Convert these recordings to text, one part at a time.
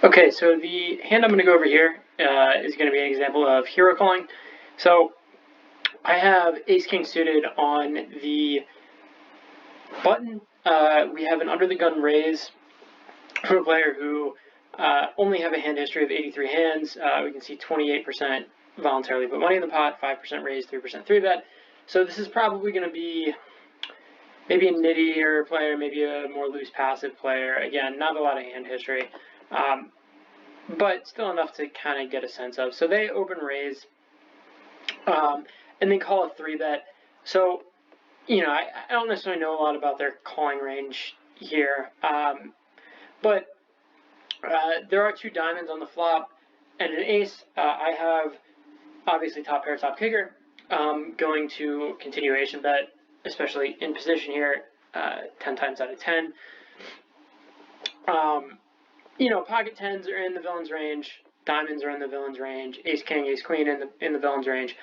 Okay, so the hand I'm going to go over here is going to be an example of hero calling. So I have ace king suited on the button. We have an under the gun raise from a player who only have a hand history of 83 hands. We can see 28% voluntarily put money in the pot, 5% raise, 3% 3-bet. So this is probably going to be maybe a nittier player, maybe a more loose passive player. Again, not a lot of hand history. But still enough to kind of get a sense of. So they open raise, and then call a 3-bet. So, I don't necessarily know a lot about their calling range here, but there are two diamonds on the flop and an ace. I have obviously top pair, top kicker, going to continuation bet, especially in position here, 10 times out of 10. Pocket tens are in the villain's range. Diamonds are in the villain's range. Ace king, ace queen in the villain's range.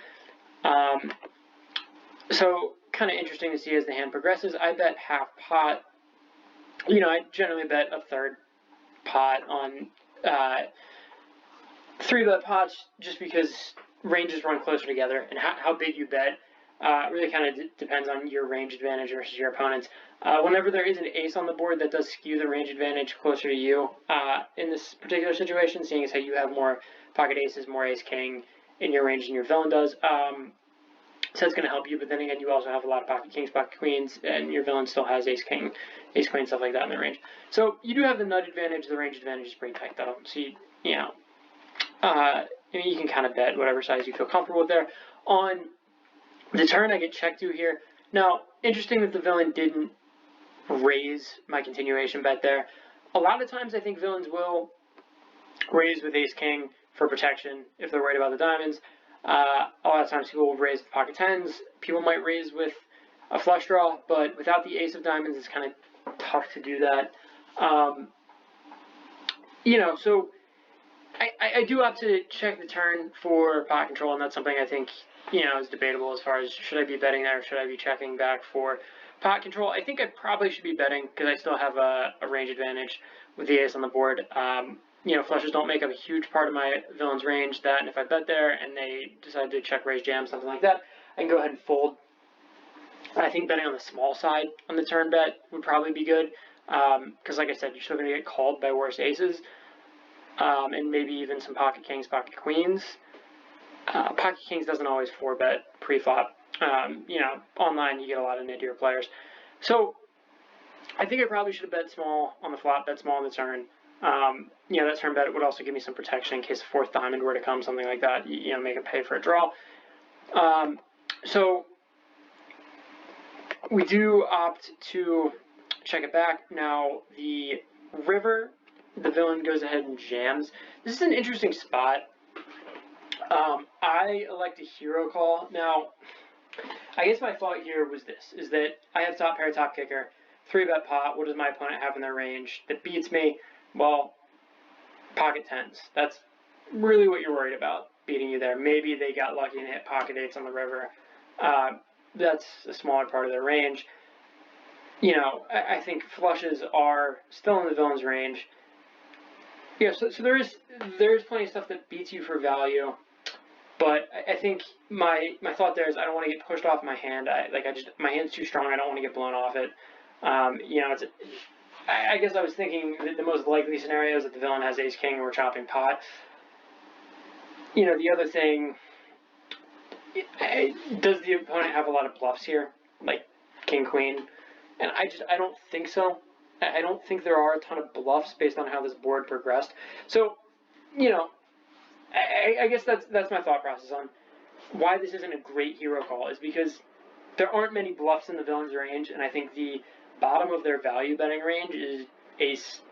So kind of interesting to see as the hand progresses. I bet half pot. I generally bet a third pot on 3-bet pots just because ranges run closer together, and how big you bet really kind of depends on your range advantage versus your opponent's. Whenever there is an ace on the board, that does skew the range advantage closer to you in this particular situation, seeing as how you have more pocket aces, more ace king in your range than your villain does. So that's going to help you, but then again, you also have a lot of pocket kings, pocket queens, and your villain still has ace king, ace queen, stuff like that in the range. So you do have the nut advantage. The range advantage is pretty tight, though. So you can kind of bet whatever size you feel comfortable with there. On the turn, I get checked to here. Now, interesting that the villain didn't raise my continuation bet there. A lot of times I think villains will raise with ace king for protection if they're worried about the diamonds. A lot of times people will raise with pocket tens. People might raise with a flush draw, but without the ace of diamonds, it's kind of tough to do that. So I do opt to check the turn for pot control, and that's something I think is debatable as far as should I be betting there or should I be checking back for pot control. I think I probably should be betting because I still have a range advantage with the ace on the board. Flushes don't make up a huge part of my villain's range. That, and if I bet there and they decide to check raise jam, something like that, I can go ahead and fold. I think betting on the small side on the turn bet would probably be good because, like I said, you're still going to get called by worse aces and maybe even some pocket kings, pocket queens. Pocket kings doesn't always 4-bet pre-flop. Online you get a lot of nittier players. So I think I probably should have bet small on the flop, bet small on the turn. That turn bet would also give me some protection in case the fourth diamond were to come, something like that. Make it pay for a draw. So we do opt to check it back. Now the river, the villain goes ahead and jams. This is an interesting spot. I elect a hero call. Now, I guess my thought here was this, is that I have top pair, top kicker, 3-bet pot. What does my opponent have in their range that beats me? Well, pocket tens. That's really what you're worried about, beating you there. Maybe they got lucky and hit pocket eights on the river. That's a smaller part of their range. I think flushes are still in the villain's range. So there is plenty of stuff that beats you for value. But I think my thought there is I don't want to get pushed off my hand. My hand's too strong. I don't want to get blown off it. I guess I was thinking that the most likely scenario is that the villain has ace king and we're chopping pot. The other thing, does the opponent have a lot of bluffs here, like king queen? And I don't think so. I don't think there are a ton of bluffs based on how this board progressed. So, I guess that's my thought process on why this isn't a great hero call is because there aren't many bluffs in the villain's range, and I think the bottom of their value betting range is ace.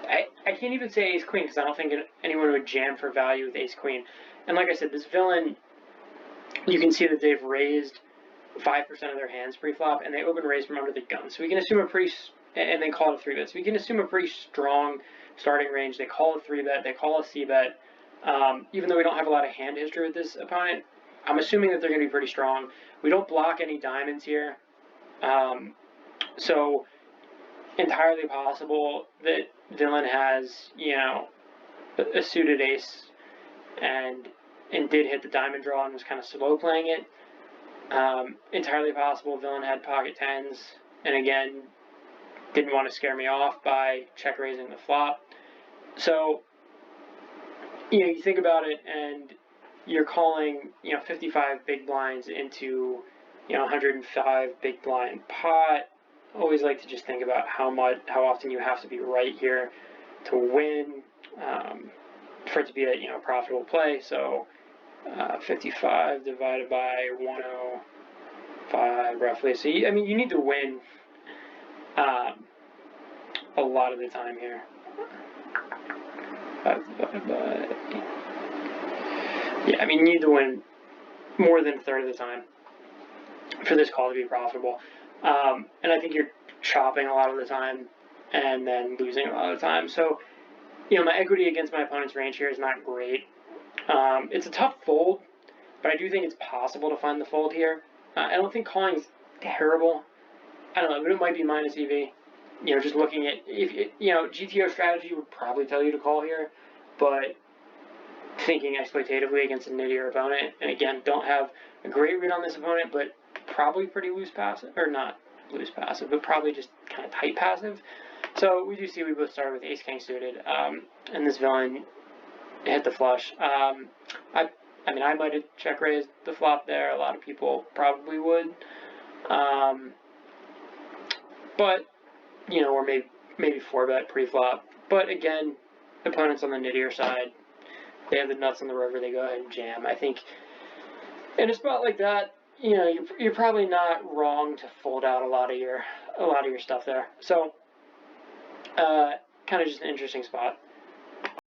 I can't even say ace queen because I don't think anyone would jam for value with ace queen. And like I said, this villain, you can see that they've raised 5% of their hands pre-flop, and they open raise from under the gun. So we can assume and then call it a 3-bet. So we can assume a pretty strong starting range. They call a 3-bet, they call a c-bet. Even though we don't have a lot of hand history with this opponent, I'm assuming that they're going to be pretty strong. We don't block any diamonds here. So entirely possible that villain has, a suited ace and did hit the diamond draw and was kind of slow playing it. Entirely possible villain had pocket tens, and again, didn't want to scare me off by check raising the flop. So, you think about it, and you're calling, 55 big blinds into, 105 big blind pot. Always like to just think about how often you have to be right here to win, for it to be a, profitable play. So, 55 divided by 105 roughly. So, you need to win a lot of the time here. 5 divided by... Yeah, you need to win more than a third of the time for this call to be profitable. And I think you're chopping a lot of the time and then losing a lot of the time. So, my equity against my opponent's range here is not great. It's a tough fold, but I do think it's possible to find the fold here. I don't think calling is terrible. I don't know, but it might be minus EV. Just looking at, GTO strategy would probably tell you to call here, but thinking exploitatively against a nittier opponent, and again, don't have a great read on this opponent, but probably pretty loose passive, or not loose passive, but probably just kind of tight passive. So we do see we both started with ace-king suited, and this villain hit the flush. I might have check raised the flop there. A lot of people probably would. But, or maybe 4-bet pre-flop. But again, opponents on the nittier side, they have the nuts on the river, they go ahead and jam. I think in a spot like that, you're probably not wrong to fold out a lot of your stuff there. So, kind of just an interesting spot.